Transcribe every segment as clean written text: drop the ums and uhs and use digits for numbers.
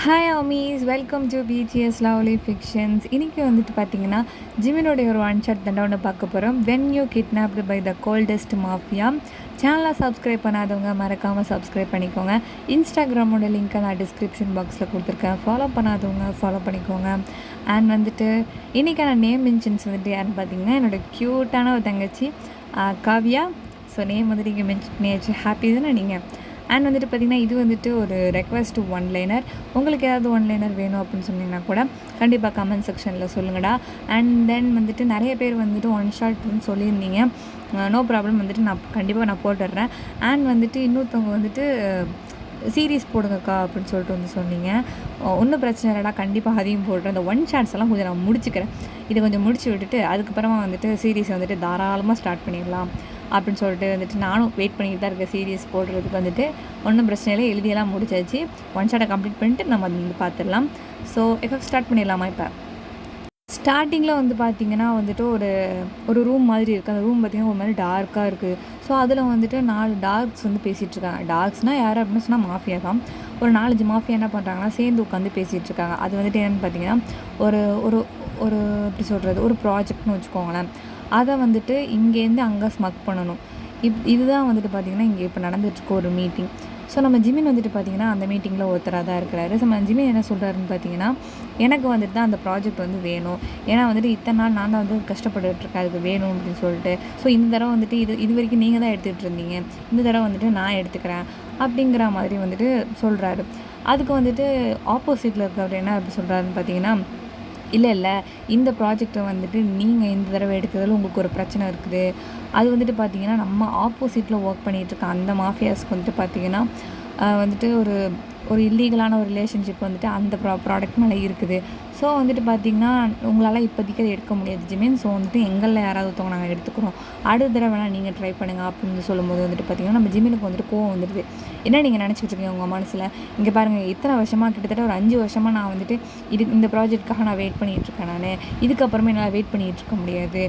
Hi armies, welcome to BTS lovely fictions. இன்றைக்கி வந்துட்டு பார்த்தீங்கன்னா ஜிமினோடைய ஒரு ஒன் ஷாட் தண்டை ஒன்று பார்க்க போகிறோம். When you kidnapped by the coldest mafia. சேனலை சப்ஸ்கிரைப் பண்ணாதவங்க மறக்காமல் சப்ஸ்கிரைப் பண்ணிக்கோங்க. இன்ஸ்டாகிராமோட லிங்க்கை நான் டிஸ்கிரிப்ஷன் பாக்ஸில் கொடுத்துருக்கேன். ஃபாலோ பண்ணாதவங்க ஃபாலோ பண்ணிக்கோங்க. அண்ட் வந்துட்டு இன்றைக்கான நேம் மென்ஷன்ஸ் வந்துட்டு யாருன்னு பார்த்தீங்கன்னா என்னோடய க்யூட்டான ஒரு தங்கச்சி காவ்யா. ஸோ நேம் வந்துட்டு இங்கே மென்ஷன் பண்ணியாச்சு. ஹாப்பி தானே நீங்கள்? அண்ட் வந்துட்டு பார்த்திங்கன்னா இது வந்துட்டு ஒரு ரெக்வஸ்ட் ஒன் லைனர். உங்களுக்கு ஏதாவது ஒன் லைனர் வேணும் அப்படின்னு சொன்னீங்கன்னா கூட கண்டிப்பாக கமெண்ட் செக்ஷனில் சொல்லுங்கடா. அண்ட் தென் வந்துட்டு நிறைய பேர் வந்துட்டு ஒன் ஷாட்னு சொல்லியிருந்தீங்க. நோ ப்ராப்ளம், வந்துட்டு நான் கண்டிப்பாக போட்டுடுறேன். அண்ட் வந்துட்டு இன்னொருத்தவங்க வந்துட்டு சீரீஸ் போடுங்கக்கா அப்படின்னு சொல்லிட்டு வந்து சொன்னீங்க. ஒன்றும் பிரச்சனை இல்லைடா, கண்டிப்பாக அதையும் போடுறேன். இந்த ஒன் ஷாட்ஸ் எல்லாம் கொஞ்சம் நான் முடிச்சுக்கிறேன். இதை கொஞ்சம் முடிச்சு விட்டுட்டு அதுக்கப்புறமா வந்துட்டு சீரீஸை வந்துட்டு தாராளமாக ஸ்டார்ட் பண்ணிடலாம் அப்படின்னு சொல்லிட்டு வந்துட்டு நானும் வெயிட் பண்ணிக்கிட்டு தான் இருக்கேன். சீரியஸ் போடுறதுக்கு வந்துட்டு ஒன்றும் பிரச்சனை இல்லை, எழுதியெல்லாம் முடிச்சாச்சு. ஒன் ஷாட்டை கம்ப்ளீட் பண்ணிட்டு நம்ம அது வந்து பார்த்துடலாம். ஸோ எஃபெக்ட் ஸ்டார்ட் பண்ணிடலாமா? இப்போ ஸ்டார்டிங்கில் வந்து பார்த்திங்கன்னா வந்துட்டு ஒரு ரூம் மாதிரி இருக்குது. அந்த ரூம் பார்த்திங்கன்னா ஒரு மாதிரி டார்க்காக இருக்குது. ஸோ அதில் வந்துட்டு 4 டார்க்ஸ் வந்து பேசிகிட்ருக்காங்க. டார்க்ஸ்னால் யார் அப்படின்னு சொன்னால் மாஃபியா தான். ஒரு 4-5 மாஃபியா என்ன பண்ணுறாங்கன்னா சேர்ந்து உட்காந்து பேசிகிட்ருக்காங்க. அது வந்துட்டு என்னென்னு பார்த்தீங்கன்னா ஒரு ஒரு ஒரு எப்படி சொல்கிறது, ஒரு ப்ராஜெக்ட்னு வச்சுக்கோங்களேன். அதை வந்துட்டு இங்கேருந்து அங்கே ஸ்மக் பண்ணணும். இதுதான் வந்துட்டு பார்த்திங்கன்னா இங்கே இப்போ நடந்துகிட்ருக்க ஒரு மீட்டிங். ஸோ நம்ம ஜிமின் வந்துட்டு பார்த்திங்கன்னா அந்த மீட்டிங்கில் ஒருத்தராக தான் இருக்கிறாரு. ஸோ நம்ம ஜிமின் என்ன சொல்கிறாருன்னு பார்த்தீங்கன்னா, எனக்கு வந்துட்டு தான் அந்த ப்ராஜெக்ட் வந்து வேணும். ஏன்னா வந்துட்டு இத்தனை நாள் நான் தான் வந்து கஷ்டப்பட்டுருக்கேன், அதுக்கு வேணும் அப்படின்னு சொல்லிட்டு. ஸோ இந்த தடவை வந்துட்டு இது வரைக்கும் நீங்கள் தான் எடுத்துகிட்டு இருந்தீங்க, இந்த தடவை வந்துட்டு நான் எடுத்துக்கிறேன் அப்படிங்கிற மாதிரி வந்துட்டு சொல்கிறாரு. அதுக்கு வந்துட்டு ஆப்போசிட்டில் இருக்கிறவர் என்ன அப்படி சொல்கிறாருன்னு பார்த்தீங்கன்னா, இல்லை இந்த ப்ராஜெக்டை வந்துட்டு நீங்கள் இந்த தடவை எடுக்கிறதுல உங்களுக்கு ஒரு பிரச்சனை இருக்குது. அது வந்துட்டு பார்த்திங்கன்னா நம்ம ஆப்போசிட்டில் ஒர்க் பண்ணிகிட்ருக்க அந்த மாஃபியாஸ்க்கு வந்துட்டு பார்த்திங்கன்னா வந்துட்டு ஒரு இல்லீகலான ஒரு ரிலேஷன்ஷிப் வந்துட்டு அந்த ப்ராடக்ட் மேலே இருக்குது. ஸோ வந்துட்டு பார்த்திங்கன்னா உங்களால் இப்போதைக்கு அதை எடுக்க முடியாது ஜிமின். ஸோ வந்துட்டு எங்களில் யாராவது ஒருத்தவங்க நாங்கள் எடுத்துக்கிறோம், அடுத்த தடவை வேணால் நீங்கள் ட்ரை பண்ணுங்கள் அப்படின்னு சொல்லும்போது வந்துட்டு பார்த்திங்கன்னா நம்ம ஜிமினுக்கு வந்துட்டு கோவம் வந்துடுது. என்ன நீங்கள் நினச்சிக்கிட்டு இருக்கீங்க உங்கள் மனசில்? இங்கே பாருங்கள், இத்தனை வருஷமாக கிட்டத்தட்ட ஒரு 5 வருஷமாக நான் வந்துட்டு இந்த ப்ராஜெக்ட்டுக்காக நான் வெயிட் பண்ணிகிட்ருக்கேன். நான் இதுக்கப்புறமே என்னால் வெயிட் பண்ணிகிட்டு இருக்க முடியாது.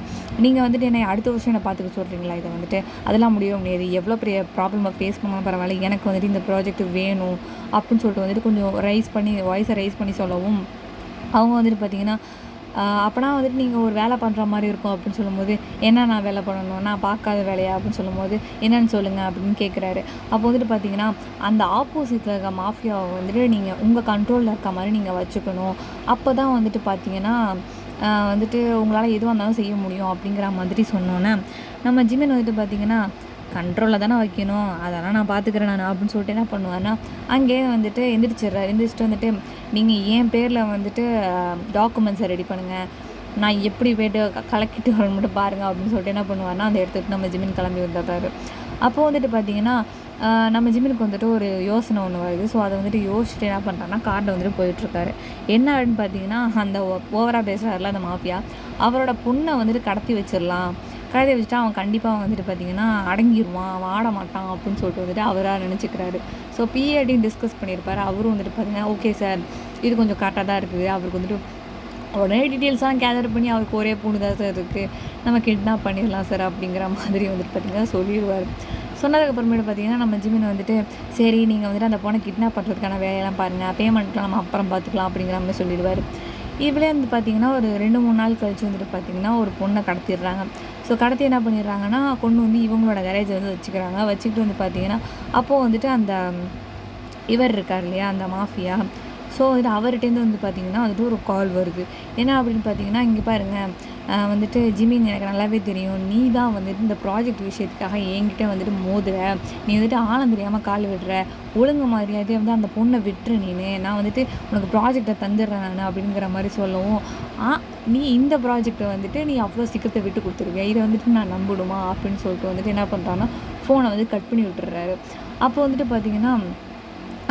நீங்கள் வந்துட்டு என்னை அடுத்த வருஷம் என்னை பார்த்துக்க சொல்கிறீங்களா? இதை வந்துட்டு அதெல்லாம் முடியவே முடியாது. எவ்வளோ பெரிய ப்ராப்ளமாக ஃபேஸ் பண்ணாலும் பரவாயில்ல, எனக்கு வந்துட்டு இந்த ப்ராஜெக்ட் வேணும் அப்படின்னு சொல்லிட்டு வந்துட்டு கொஞ்சம் வாய்ஸை ரைஸ் பண்ணி சொல்லவும் அவங்க வந்துட்டு பார்த்திங்கன்னா அப்போனா வந்துட்டு நீங்கள் ஒரு வேலை பண்ணுற மாதிரி இருக்கும் அப்படின்னு சொல்லும்போது, என்ன நான் வேலை பண்ணணும், நான் பார்க்காத வேலையா அப்படின்னு சொல்லும்போது, என்னன்னு சொல்லுங்கள் அப்படின்னு கேட்குறாரு. அப்போ வந்துட்டு பார்த்திங்கன்னா அந்த ஆப்போசிட்டில் இருக்க மாஃபியாவை வந்துட்டு நீங்கள் உங்கள் கண்ட்ரோலில் இருக்க மாதிரி நீங்கள் வச்சுக்கணும். அப்போ தான் வந்துட்டு பார்த்திங்கன்னா வந்துட்டு உங்களால் எதுவாக இருந்தாலும் செய்ய முடியும் அப்படிங்கிற மாதிரி சொன்னோன்னே நம்ம ஜிமின் வந்துட்டு பார்த்திங்கன்னா கண்ட்ரோலில் தானே வைக்கணும், அதெல்லாம் நான் பார்த்துக்கிறேன் நான் அப்படின்னு சொல்லிட்டு என்ன பண்ணுவார்னா அங்கேயே வந்துட்டு எந்திரிச்சிட்டு வந்துட்டு நீங்கள் என் பேரில் வந்துட்டு டாக்குமெண்ட்ஸை ரெடி பண்ணுங்கள், நான் எப்படி போய்ட்டு கலக்கிட்டு வர மட்டும் பாருங்கள் அப்படின்னு சொல்லிட்டு என்ன பண்ணுவார்னா அந்த இடத்துக்கு நம்ம ஜிமின் கிளம்பி வந்துடுறாரு. அப்போது வந்துட்டு பார்த்திங்கன்னா நம்ம ஜிமினுக்கு வந்துட்டு ஒரு யோசனை ஒன்று வருது. ஸோ அதை வந்துட்டு யோசிச்சுட்டு என்ன பண்ணுறாருன்னா காரில் வந்துட்டு போயிட்டுருக்காரு. என்ன அப்படின்னு பார்த்தீங்கன்னா அந்த ஓவராக பேசுகிறாருல அந்த மாஃபியா, அவரோட பொண்ணை வந்துட்டு கடத்தி வச்சுட்டா அவன் கண்டிப்பாக வந்துட்டு பார்த்திங்கன்னா அடங்கிடுவான், அவன் ஆட மாட்டான் அப்படின்னு சொல்லிட்டு வந்துட்டு அவராக நினச்சிக்கிறாரு. ஸோ பிஏடின்னு டிஸ்கஸ் பண்ணியிருப்பார். அவரும் வந்துட்டு பார்த்திங்கன்னா ஓகே சார், இது கொஞ்சம் கரெக்டாக தான் இருக்குது. அவருக்கு வந்துட்டு உடனே டீட்டெயில்ஸ்லாம் கேதர் பண்ணி அவருக்கு ஒரே பொண்ணு தான் சார் இருக்குது, நம்ம கிட்னாப் பண்ணிடலாம் சார் அப்படிங்கிற மாதிரி வந்துட்டு பார்த்திங்கன்னா சொல்லிடுவார். சொன்னதுக்கப்புறமேட்டு பார்த்திங்கன்னா நம்ம ஜிமின் வந்துட்டு சரி நீங்கள் வந்துட்டு அந்த பொண்ணை கிட்னாப் பண்ணுறதுக்கான வேலையெல்லாம் பாருங்கள், பேமெண்ட்லாம் நம்ம அப்புறம் பார்த்துக்கலாம் அப்படிங்கிற மாதிரி சொல்லிடுவார். இவளே வந்து பார்த்திங்கன்னா ஒரு 2-3 நாள் கழிச்சு வந்துட்டு பார்த்திங்கன்னா ஒரு பொண்ணை கடத்திடுறாங்க. ஸோ கடத்தி என்ன பண்ணிடுறாங்கன்னா கொண்டு வந்து இவங்களோட கேரேஜை வந்து வச்சுக்கிட்டு வந்து பார்த்திங்கன்னா அப்போது வந்துட்டு அந்த இவர் இருக்கார் இல்லையா அந்த மாஃபியா, ஸோ வந்துட்டு அவர்கிட்டேருந்து வந்து பார்த்திங்கன்னா வந்துட்டு ஒரு கால் வருது. என்ன அப்படின்னு பார்த்தீங்கன்னா, இங்கே பாருங்கள் வந்துட்டு ஜிமின் எனக்கு நல்லாவே தெரியும், நீ தான் வந்துட்டு இந்த ப்ராஜெக்ட் விஷயத்துக்காக என்கிட்ட வந்துட்டு மோதுற, நீ வந்துட்டு ஆழம் தெரியாமல் கால் விடுற, ஒழுங்கு மரியாதையே வந்து அந்த பொண்ணை விட்டுரு, நான் வந்துட்டு உனக்கு ப்ராஜெக்டை தந்துடுறேன் நான் அப்படிங்கிற மாதிரி சொல்லவும், நீ இந்த ப்ராஜெக்டை வந்துட்டு நீ அவ்வளோ சீக்கிரத்தை விட்டு கொடுத்துருவியா, இதை வந்துட்டு நான் நம்பணுமா அப்படின்னு சொல்லிட்டு வந்துட்டு என்ன பண்ணுறான்னா ஃபோனை வந்து கட் பண்ணி விட்டுறாரு. அப்போ வந்துட்டு பார்த்திங்கன்னா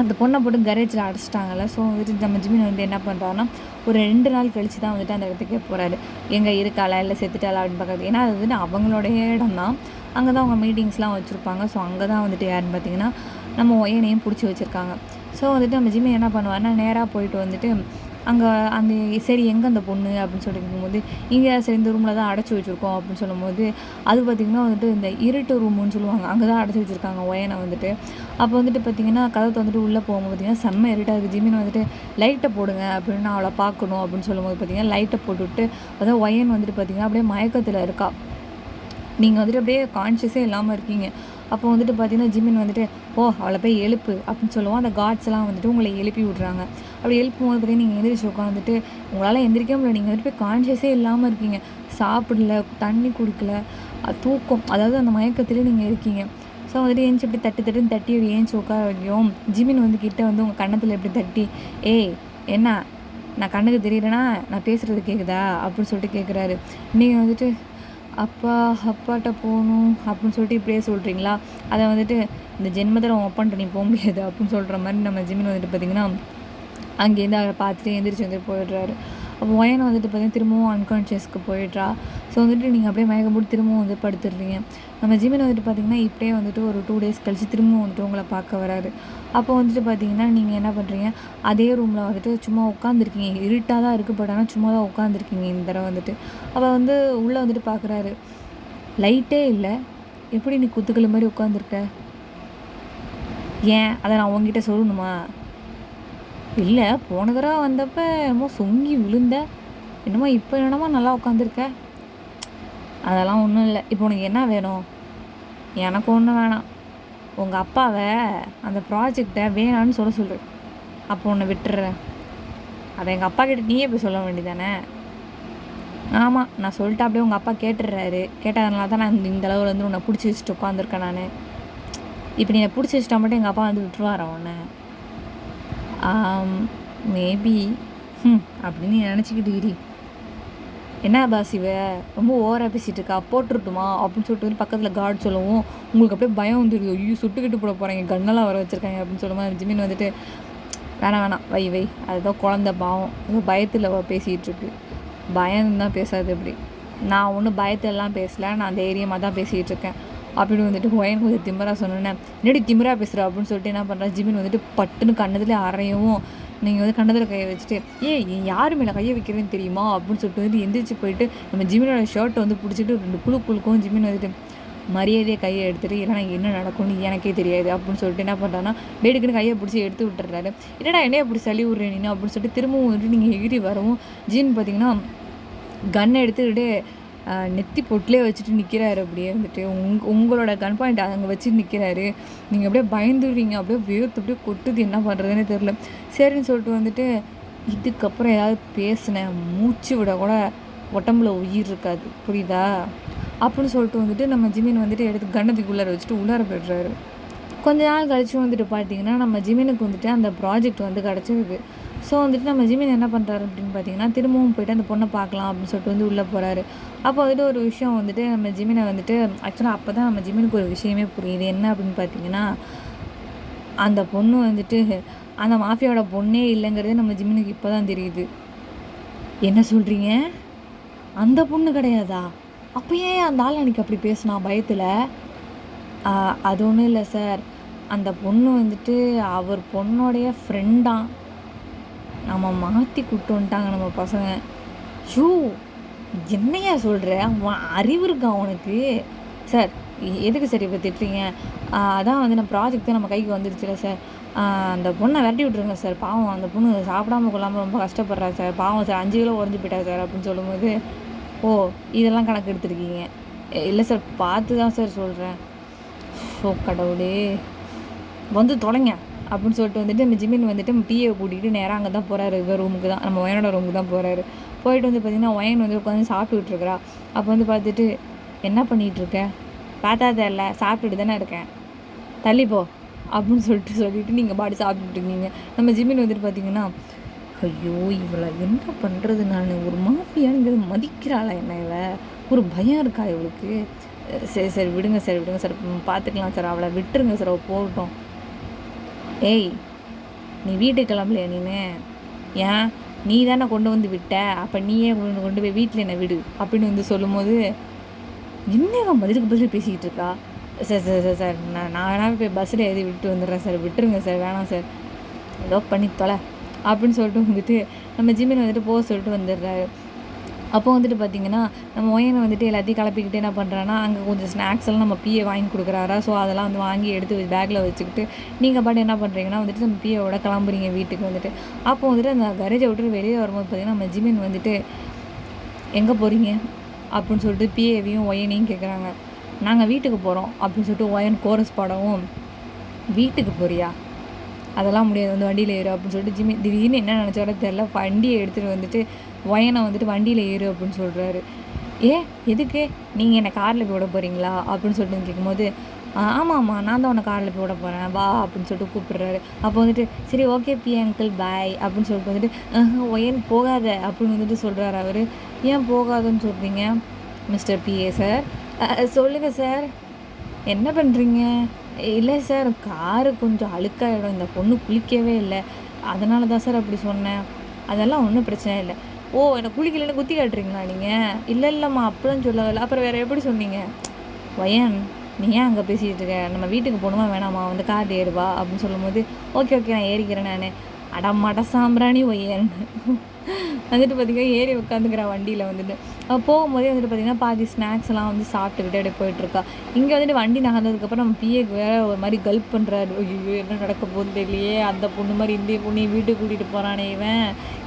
அந்த பொண்ணை போட்டு கரேஜில் அடைச்சிட்டாங்கல்ல. ஸோ வந்துட்டு நம்ம ஜிமின் வந்து என்ன பண்ணுறாருன்னா ஒரு 2 நாள் கழித்து தான் வந்துட்டு அந்த இடத்துக்கே போகிறாரு. எங்கே இருக்காளா இல்லை செத்துட்டாளா அப்படின்னு பார்க்குறது. ஏன்னா அது வந்துட்டு அவங்களுடைய இடம் தான், அங்கே தான் அவங்க மீட்டிங்ஸ்லாம் வச்சுருப்பாங்க. ஸோ அங்கே தான் வந்துட்டு யாருன்னு பார்த்திங்கன்னா நம்ம ஒயனையும் பிடிச்சி வச்சுருக்காங்க. ஸோ வந்துட்டு நம்ம ஜிமின் என்ன பண்ணுவார்னா நேராக போயிட்டு வந்துட்டு அங்கே அந்த சரி எங்கே அந்த பொண்ணு அப்படின்னு சொல்லி கேட்கும்போது, இங்கே சரி இந்த ரூமில் தான் அடைச்சி வச்சுருக்கோம் அப்படின்னு சொல்லும்போது, அது பார்த்திங்கன்னா வந்துட்டு இந்த இருட்டு ரூமுன்னு சொல்லுவாங்க, அங்கே தான் அடைச்சி வச்சுருக்காங்க ஒயனை வந்துட்டு. அப்போ வந்துட்டு பார்த்தீங்கன்னா கதவை வந்துட்டு உள்ளே போகும்போது பார்த்தீங்கன்னா செம்ம இருட்டாக இருக்குது. ஜிமின் வந்துட்டு லைட்டை போடுங்க அப்படின்னு நான் அவளை பார்க்கணும் அப்படின்னு சொல்லும்போது பார்த்தீங்கன்னா லைட்டை போட்டுவிட்டு அதாவது ஒயன் வந்துட்டு பார்த்தீங்கன்னா அப்படியே மயக்கத்தில் இருக்கா. நீங்கள் வந்துட்டு அப்படியே கான்ஷியஸே இல்லாமல் இருக்கீங்க. அப்போ வந்துட்டு பார்த்தீங்கன்னா ஜிமின் வந்துட்டு அவளை போய் எழுப்பு அப்படின்னு சொல்லுவோம். அந்த காட்ஸ் எல்லாம் வந்துட்டு உங்களை எழுப்பி விட்றாங்க. அப்படி எழுப்பும் போது பார்த்தீங்கன்னா நீங்கள் எந்திரிச்சு உட்காந்துட்டு உங்களால் எந்திரிக்க முடியல. நீங்கள் வந்துட்டு போய் கான்ஷியஸே இல்லாமல் இருக்கீங்க. சாப்பிடல, தண்ணி குடிக்கல, தூக்கம், அதாவது அந்த மயக்கத்திலே நீங்கள் இருக்கீங்க. ஸோ வந்துட்டு ஏஞ்சி இப்படி தட்டுன்னு தட்டி அப்படி ஏஞ்சி உட்கார வைக்கும். ஜிமின் வந்து கிட்டே வந்து உங்கள் கன்னத்தில் எப்படி தட்டி, ஏய் என்ன நான் கண்ணுக்கு தெரியலனா நான் பேசுகிறது கேட்குதா அப்படின்னு சொல்லிட்டு கேட்குறாரு. நீங்கள் வந்துட்டு அப்பாட்ட போகணும் அப்படின்னு சொல்லிட்டு இப்படியே சொல்கிறீங்களா, அதை வந்துட்டு இந்த ஜென்மத்தில் உன் அப்பான்ட்டு நீ போக முடியாது அப்படின்னு சொல்கிற மாதிரி நம்ம ஜிமின் வந்துட்டு பார்த்திங்கன்னா அங்கேருந்து அவரை பார்த்துட்டு எந்திரிச்சு வந்துட்டு போயிடுறாரு. அப்போ ஒயனை வந்துட்டு பார்த்திங்கன்னா திரும்பவும் அன்கான்ஷியஸ்க்கு போயிடுறா. ஸோ வந்துட்டு நீங்கள் அப்படியே மயக்கம் போட்டு திரும்பவும் வந்து படுத்துடுறீங்க. நம்ம ஜிமின் வந்துட்டு பார்த்திங்கன்னா இப்படியே வந்துட்டு ஒரு 2 days கழித்து திரும்பவும் வந்துட்டு உங்களை பார்க்க வராரு. அப்போ வந்துட்டு பார்த்திங்கன்னா நீங்கள் என்ன பண்ணுறீங்க, அதே ரூமில் வந்துட்டு சும்மா உட்காந்துருக்கீங்க. இருட்டாக தான் இருக்குது, பட் ஆனால் சும்மா தான் உட்காந்துருக்கீங்க இந்த தடவை வந்துட்டு. அப்போ வந்து உள்ளே வந்துட்டு பார்க்குறாரு, லைட்டே இல்லை, எப்படி நீ குத்துக்கள் மாதிரி உட்காந்துருக்க, ஏன் அதை நான் உங்ககிட்ட சொல்லணுமா? இல்லை, போன தடவை வந்தப்போ என்னமோ சொங்கி விழுந்த, என்னமோ இப்போ என்னமோ நல்லா உட்காந்துருக்க. அதெல்லாம் ஒன்றும் இல்லை. இப்போ உனக்கு என்ன வேணும்? எனக்கு ஒன்றும் வேணாம். உங்கள் அப்பாவை அந்த ப்ராஜெக்டை வேணான்னு சொல்லு. அப்போ உன்னை விட்டுறேன். அதை எங்கள் அப்பா கிட்ட நீயே போய் சொல்ல வேண்டியதானே? ஆமாம், நான் சொல்லிட்டு அப்படியே உங்கள் அப்பா கேட்டுடுறாரு. கேட்டதுனால தான் நான் இந்த அளவில் வந்து உன்னை பிடிச்சி வச்சுட்டு உட்காந்துருக்கேன் நான். இப்போ நீ என்னை பிடிச்சி வச்சுட்டா மட்டும் எங்கள் அப்பா வந்து விட்டுருவாரா உன்னை? மேபி அப்படின்னு நினச்சிக்கிட்டு இரு. என்ன பாசிவ ரொம்ப ஓவராக பேசிகிட்டு இருக்கா, போட்டுருட்டுமா அப்படின்னு சொல்லிட்டு பக்கத்தில் கார்டு சொல்லவும் உங்களுக்கு அப்படியே பயம் வந்துருக்கு. ஐயோ சுட்டுக்கிட்டு போட போகிறாங்க, கண்ணெல்லாம் வர வச்சுருக்காங்க அப்படின்னு சொல்லும்போது ஜிமின் வந்துட்டு வேணாம் வை அதுதான் குழந்த பாவம், ஏதோ பயத்தில் பேசிகிட்ருக்கு. பயம் தான் பேசாது. அப்படி நான் ஒன்றும் பயத்திலலாம் பேசலை, நான் தைரியமாக தான் பேசிகிட்டு இருக்கேன் அப்படின்னு வந்துட்டு ஒயன் கொஞ்சம் திமிரா சொன்னேன். என்னடி திமிரா பேசுகிற அப்படின்னு சொல்லிட்டு என்ன பண்ணுறா, ஜிமின் வந்துட்டு பட்டுன்னு கண்ணதுலேயே அறையவும் நீங்கள் வந்து கண்ணத்தில் கையை வச்சுட்டு யார் மேலே கையை வைக்கிறேன்னு தெரியுமா அப்படின்னு சொல்லிட்டு வந்துட்டு எந்திரிச்சு போயிட்டு நம்ம ஜிமினோட ஷர்ட்டை வந்து பிடிச்சிட்டு 2 குழுக்கும் ஜிமின் வந்துட்டு மரியாதையை கையை எடுத்துகிட்டு இல்லைனா என்ன நடக்கும்னு எனக்கே தெரியாது அப்படின்னு சொல்லிட்டு என்ன பண்ணுறான்னா வேடுக்குன்னு கையை பிடிச்சி எடுத்து விட்டுறாரு. என்னடா என்னைய பிடிச்சி தள்ளி விட்றேன் நீ அப்படின்னு சொல்லிட்டு திரும்பவும் வந்துட்டு நீங்கள் எகிரி வரவும் ஜீன் பார்த்தீங்கன்னா கன்னை எடுத்துக்கிட்டு நெத்தி பொட்டிலே வச்சுட்டு நிற்கிறாரு. அப்படியே வந்துட்டு உங்களோட கன் பாயிண்ட் அங்கே வச்சு நிற்கிறாரு. நீங்கள் அப்படியே பயந்துடுவீங்க, அப்படியே வேர்த்து அப்படியே கொட்டுது, என்ன பண்ணுறதுன்னு தெரில. சரின்னு சொல்லிட்டு வந்துட்டு இதுக்கப்புறம் ஏதாவது பேசினேன் மூச்சு விட கூட உடம்புல உயிர் இருக்காது, புரியுதா அப்படின்னு சொல்லிட்டு வந்துட்டு நம்ம ஜிமின் வந்துட்டு எடுத்து கன்னத்துக்கு உள்ளார வச்சுட்டு உள்ளார போய்ட்றாரு. கொஞ்ச நாள் கழிச்சு வந்துட்டு பார்த்தீங்கன்னா நம்ம ஜிமினுக்கு வந்துட்டு அந்த ப்ராஜெக்ட் வந்து கிடச்சிருக்கு. ஸோ வந்துட்டு நம்ம ஜிமின் என்ன பண்ணுறாரு அப்படின்னு பார்த்தீங்கன்னா திரும்பவும் போய்ட்டு அந்த பொண்ணை பார்க்கலாம் அப்படின்னு சொல்லிட்டு வந்து உள்ளே போகிறாரு. அப்போ வந்துட்டு ஒரு விஷயம் வந்துட்டு நம்ம ஜிமினை வந்துட்டு ஆக்சுவலாக அப்போ தான் நம்ம ஜிமினுக்கு ஒரு விஷயமே புரியுது. என்ன அப்படின்னு பார்த்தீங்கன்னா அந்த பொண்ணு வந்துட்டு அந்த மாஃபியாவோட பொண்ணே இல்லைங்கிறதே நம்ம ஜிமினுக்கு இப்போ தான் தெரியுது. என்ன சொல்கிறீங்க, அந்த பொண்ணு கிடையாதா? அப்போ ஏன் அந்த ஆள் அன்றைக்கி அப்படி பேசினா பயத்தில்? அது ஒன்றும் இல்லை சார், அந்த பொண்ணு வந்துட்டு அவர் பொண்ணோடைய ஃப்ரெண்டான், நம்ம மாற்றி கூப்பிட்டு வந்துட்டாங்க நம்ம பசங்க. ஷூ என்னையா சொல்கிற, அவன் அறிவு இருக்கா உனக்கு? சார் எதுக்கு சார் இப்போ திட்டுறீங்க? அதான் வந்து நம்ம ப்ராஜெக்ட் நம்ம கைக்கு வந்துருச்சுல சார், அந்த பொண்ணை விரட்டி விட்ருங்க சார், பாவம் அந்த பொண்ணு சாப்பிடாம கொள்ளாமல் ரொம்ப கஷ்டப்படுறா சார், பாவம் சார் 5 கிலோ உடஞ்சி போயிட்டா சார் அப்படின்னு சொல்லும்போது இதெல்லாம் கணக்கு எடுத்துருக்கீங்க? இல்லை சார் பார்த்து தான் சார் சொல்கிறேன். கடவுளே வந்து தொலைங்க அப்படின்னு சொல்லிட்டு வந்துட்டு நம்ம ஜிமின் வந்துட்டு நம்ம பிஏவை கூட்டிகிட்டு நேராக அங்கே தான் போகிறாரு, இவர் ரூமுக்கு தான், நம்ம ஒயனோட ரூமுக்கு தான் போகிறாரு. போயிட்டு வந்து பார்த்திங்கன்னா ஒயன் வந்து உட்காந்து சாப்பிட்டுட்டு இருக்கிறா. அப்போ வந்து பார்த்துட்டு என்ன பண்ணிகிட்ருக்க, பார்த்தா தெரியல, சாப்பிட்டுட்டு தானே இருக்கேன், தள்ளிப்போ அப்படின்னு சொல்லிட்டு நீங்கள் பாடி சாப்பிட்டுருக்கீங்க. நம்ம ஜிமின் வந்துட்டு பார்த்திங்கன்னா ஐயோ இவளை என்ன பண்ணுறது, நான் ஒரு மாஃபியாங்கிறது மதிக்கிறாளா என்ன, இவ ஒரு பயம் இருக்கா இவளுக்கு, சரி விடுங்க சார் பார்த்துக்கலாம் சார், அவளை விட்டுருங்க சார், அவள் போகட்டும். ஏய் நீ வீட்டுக்கு கிளம்பலையா நீனு, ஏன் நீ தானே கொண்டு வந்து விட்ட, அப்போ நீயே கொண்டு போய் வீட்டில் என்ன விடு அப்படின்னு வந்து சொல்லும்போது இன்னும் பதிலுக்கு பேசிக்கிட்டு இருக்கா. சார் நான் வேணாலும் போய் பஸ்ஸில் எழுதி விட்டு வந்துடுறேன் சார், விட்டுருங்க சார், வேணாம் சார், ஏதோ பண்ணி தொலை அப்படின்னு சொல்லிட்டு வந்துட்டு நம்ம ஜிமின் வந்துட்டு போக சொல்லிட்டு வந்துடுறாரு. அப்போ வந்துட்டு பார்த்தீங்கன்னா, நம்ம ஒயனை வந்துட்டு எல்லாத்தையும் கிளப்பிக்கிட்டு என்ன பண்ணுறான்னா, அங்கே கொஞ்சம் ஸ்நாக்ஸ் எல்லாம் நம்ம பிஏ வாங்கி கொடுக்குறாரா. ஸோ அதெல்லாம் வந்து வாங்கி எடுத்து பேக்கில் வச்சுக்கிட்டு, நீங்கள் பாட்டு என்ன பண்ணுறீங்கன்னா வந்துட்டு நம்ம பிஏவோட கிளம்புறீங்க வீட்டுக்கு வந்துட்டு. அப்போ வந்துட்டு அந்த கரேஜை விட்டுட்டு வெளியே வரும்போது பார்த்தீங்கன்னா, நம்ம ஜிமின் வந்துட்டு எங்கே போகிறீங்க அப்படின்னு சொல்லிட்டு பிஏவையும் ஒயனையும் கேட்குறாங்க. நாங்கள் வீட்டுக்கு போகிறோம் அப்படின்னு சொல்லிட்டு ஒயன் கோரஸ் பாடவும், வீட்டுக்கு போறியா, அதெல்லாம் முடியாது, வந்து வண்டியில் ஏறு அப்படின்னு சொல்லிட்டு ஜிமின் திடீர்னு என்ன நினச்சாரோ தெரில, வண்டியை எடுத்துகிட்டு வந்துட்டு ஒயனை வந்துட்டு வண்டியில் ஏறு அப்படின்னு சொல்கிறாரு. எதுக்கு, நீங்கள் என்னை காரில் போய் விட போகிறீங்களா அப்படின்னு சொல்லிட்டு கேட்கும்போது, ஆமாம்மா நான் தான் உன்னை காரில் போய் விட போகிறேன் வா அப்படின்னு சொல்லிட்டு கூப்பிடுறாரு. அப்போ வந்துட்டு சரி ஓகே பி அங்கிள் பாய் அப்படின்னு சொல்லிட்டு வந்துட்டு ஒயன் போகாத அப்படின்னு வந்துட்டு சொல்கிறாரு அவர். ஏன் போகாதுன்னு சொல்கிறீங்க மிஸ்டர் பிஏ சார்? சொல்லுங்கள் சார், என்ன பண்ணுறீங்க? இல்லை சார், காரு கொஞ்சம் அழுக்காயிடும், இந்த பொண்ணு குளிக்கவே இல்லை, அதனால தான் சார் அப்படி சொன்னேன். அதெல்லாம் ஒன்றும் பிரச்சனை இல்லை. ஓ, என்னை குளிக்கலைன்னு குத்தி காட்டுறீங்களா நீங்கள்? இல்லைம்மா அப்படிலாம் சொல்லவில்லை. அப்புறம் வேறு எப்படி சொன்னீங்க? ஒயன் நீ ஏன் அங்கே பேசிகிட்டு இருக்க, நம்ம வீட்டுக்கு போகணுமா வேணாமா, வந்து கார் ஏறுவா அப்படின்னு சொல்லும்போது, ஓகே ஓகே நான் ஏறிக்கிறேன் நான். அடமாட சாம்பிராணி ஒயன் வந்துட்டு பார்த்திங்கன்னா ஏறி உட்காந்துக்கிறா வண்டியில் வந்துட்டு. போகும்போதே வந்துட்டு பார்த்திங்கன்னா பாதி ஸ்நாக்ஸ் எல்லாம் வந்து சாப்பிட்டுக்கிட்டே அப்படியே போயிட்டுருக்கா. இங்கே வந்துட்டு வண்டி நகர்ந்ததுக்கப்புறம் நம்ம பிஏக்கு வேறு ஒரு மாதிரி கல்ப் பண்ணுறாரு. ஐயோ என்ன நடக்க போகுது தெரியலையே, அந்த பொண்ணு மாதிரி இந்த பொண்ணையும் வீட்டுக்கு கூட்டிகிட்டு போகிறானே இவன்,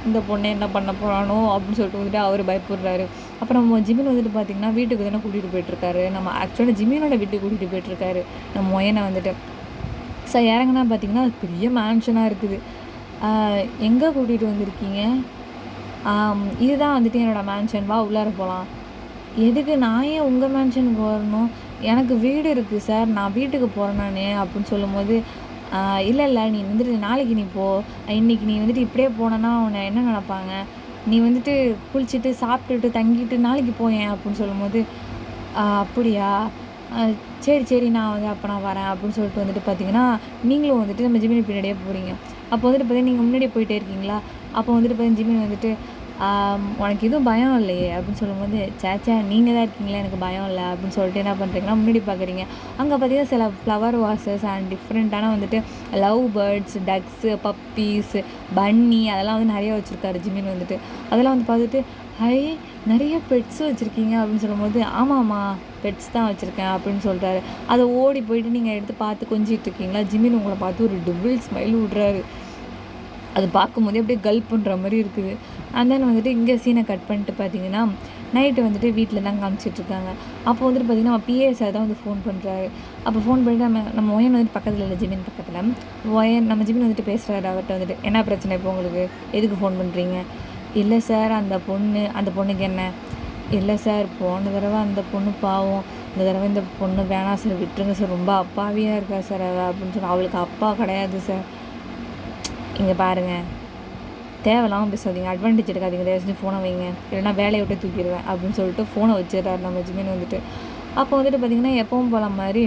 இந்த பொண்ணை என்ன பண்ண போகிறானோ அப்படின்னு சொல்லிட்டு வந்துட்டு அவர் பயப்படுறாரு. அப்புறம் நம்ம ஜிமின் வந்துட்டு பார்த்திங்கன்னா வீட்டுக்கு தானே கூட்டிகிட்டு போயிட்டுருக்காரு. நம்ம ஆக்சுவலாக ஜிமினோட வீட்டுக்கு கூட்டிகிட்டு போயிட்டுருக்காரு நம்ம மொயனை வந்துட்டு. சார் இறங்குனா பார்த்திங்கன்னா அது பெரிய மேன்ஷனாக இருக்குது. எங்கே கூட்டிகிட்டு வந்திருக்கீங்க? இதுதான் வந்துட்டு என்னோடய மேன்ஷன், வா உள்ளார போகலாம். எதுக்கு, நான் ஏன் உங்கள் மேன்ஷனுக்கு வரணும், எனக்கு வீடு இருக்குது சார், நான் வீட்டுக்கு போகிறேன் நான் அப்படின்னு சொல்லும்போது, இல்லை நீ வந்துட்டு நாளைக்கு நீ போ, இன்றைக்கி நீ வந்துட்டு இப்படியே போனேன்னா உன்னை என்ன நினப்பாங்க, நீ வந்துட்டு குளிச்சுட்டு சாப்பிட்டுட்டு தங்கிட்டு நாளைக்கு போயேன் அப்படின்னு சொல்லும்போது, அப்படியா, சரி நான் வந்து அப்போ நான் வரேன் அப்படின்னு சொல்லிட்டு வந்துட்டு பார்த்தீங்கன்னா, நீங்களும் வந்துட்டு நம்ம ஜிமினி பின்னாடியே போகிறீங்க. அப்போ வந்துட்டு பார்த்தீங்கன்னா நீங்கள் முன்னாடியே போயிட்டே இருக்கீங்களா. அப்போ வந்துட்டு பார்த்தீங்கன்னா ஜிமின் வந்துட்டு உனக்கு எதுவும் பயம் இல்லையே அப்படின்னு சொல்லும்போது, சேச்சா நீங்கள் தான் இருக்கீங்களா, எனக்கு பயம் இல்லை அப்படின்னு சொல்லிட்டு என்ன பண்ணுறீங்கன்னா முன்னாடி பார்க்குறீங்க. அங்கே பார்த்தீங்கன்னா சில ஃப்ளவர் வாசஸ் அண்ட் டிஃப்ரெண்ட்டான வந்துட்டு லவ் பேர்ட்ஸ், டக்ஸு, பப்பீஸ், பன்னி அதெல்லாம் வந்து நிறைய வச்சுருக்காரு ஜிமின் வந்துட்டு. அதெல்லாம் வந்து பார்த்துட்டு ஹை நிறைய பெட்ஸ் வச்சுருக்கீங்க அப்படின்னு சொல்லும்போது, ஆமாம்மா பெட்ஸ் தான் வச்சுருக்கேன் அப்படின்னு சொல்கிறாரு. அதை ஓடி போயிட்டு நீங்கள் எடுத்து பார்த்து கொஞ்சிட்டு இருக்கீங்களா. ஜிமின் உங்களை பார்த்து ஒரு டபுள் ஸ்மைல் விட்றாரு. அது பார்க்கும்போதே அப்படியே கல்ப் பண்ணுற மாதிரி இருக்குது. அண்ட் தென் வந்துட்டு இங்கே சீனை கட் பண்ணிட்டு பார்த்தீங்கன்னா நைட்டு வந்துட்டு வீட்டில் தான் காமிச்சிட்ருக்காங்க. அப்போ வந்துட்டு பார்த்திங்கன்னா பிஏ சார் தான் வந்து ஃபோன் பண்ணுறாரு. அப்போ ஃபோன் பண்ணிட்டு நம்ம ஒயன் வந்துட்டு பக்கத்தில் இல்லை, ஜிமின் பக்கத்தில். நம்ம ஜிமின் வந்துட்டு பேசுகிறாரு அவர்கிட்ட வந்துட்டு, என்ன பிரச்சனை இப்போ உங்களுக்கு, எதுக்கு ஃபோன் பண்ணுறீங்க? இல்லை சார் அந்த பொண்ணுக்கு என்ன, இல்லை சார் போன தடவை அந்த பொண்ணு பாவம், இந்த தடவை இந்த பொண்ணு வேணாம் சார், விட்டுருங்க சார், ரொம்ப அப்பாவியாக இருக்கா சார் அப்படின்னு சொல்லி. அவளுக்கு அப்பா கிடையாது சார். இங்கே பாருங்கள், தேவையில்லாமல் பேசாதீங்க, அட்வான்டேஜ் எடுக்காதீங்க, தயவு செஞ்சு ஃபோனை வைங்க, இல்லைனா வேலையை விட்டு தூக்கிடுவேன் அப்படின்னு சொல்லிட்டு ஃபோனை வச்சிடறாரு நம்ம ஜிமின் வந்துட்டு. அப்போ வந்துட்டு பார்த்திங்கன்னா எப்பவும் போல மாதிரி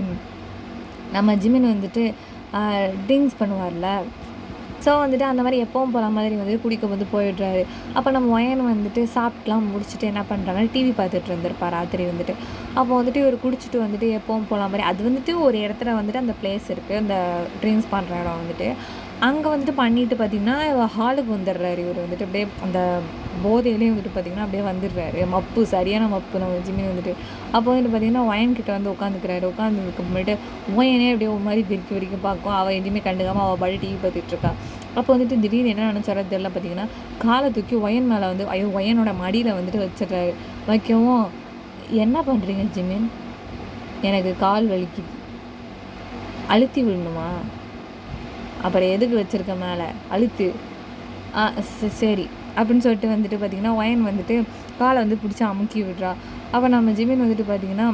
நம்ம ஜிமின் வந்துட்டு ட்ரிங்க்ஸ் பண்ணுவார்ல, ஸோ வந்துட்டு அந்த மாதிரி எப்பவும் போல மாதிரி வந்துட்டு குடிக்க வந்து போயிடுறாரு. அப்போ நம்ம ஒயன் வந்துட்டு சாப்பிட்டுலாம் முடிச்சுட்டு என்ன பண்ணுறாங்கன்னா டிவி பார்த்துட்டு இருந்திருப்பார் ராத்திரி வந்துட்டு. அப்போ வந்துட்டு இவர் குடிச்சிட்டு வந்துட்டு எப்பவும் போல மாதிரி அது வந்துட்டு ஒரு இடத்துல வந்துட்டு அந்த பிளேஸ் இருக்குது, அந்த ட்ரிங்க்ஸ் பண்ணுற இடம் வந்துட்டு. அங்கே வந்துட்டு பண்ணிட்டு பார்த்திங்கன்னா ஹாலுக்கு வந்துடுறாரு இவர் வந்துட்டு. அப்படியே அந்த போதையிலே வந்துட்டு பார்த்திங்கன்னா அப்படியே வந்துடுறாரு, மப்பு சரியான மப்பு நம்ம ஜிமின் வந்துட்டு. அப்போ வந்துட்டு பார்த்திங்கன்னா ஒயன்கிட்ட வந்து உட்காந்துக்கிறாரு. உட்காந்துருக்கு முன்னாடி ஒயனே அப்படியே ஒரு மாதிரி விரிக்க வரைக்கும் பார்க்கும். அவள் எதுவுமே கண்டுக்காமல் அவள் பாடி டிவி பார்த்துட்ருக்கா. அப்போ வந்துட்டு திடீர்னு என்ன நினச்சாரோ தெரியல, பார்த்திங்கன்னா காலை தூக்கி ஒயன் மேலே வந்து ஒயனோட மடியில் வந்துட்டு வச்சிடுறாரு. வைக்கவும், என்ன பண்ணுறீங்க ஜிமின், எனக்கு கால் வலிக்குது, அழுத்தி விடணுமா, அப்புறம் எதுக்கு வச்சுருக்க மேலே அழுத்து, சரி அப்படின்னு சொல்லிட்டு வந்துட்டு பார்த்திங்கன்னா ஒயன் வந்துட்டு காலை வந்து பிடிச்சி அமுக்கி விடுறா. அப்போ நம்ம ஜிமின் வந்துட்டு பார்த்திங்கன்னா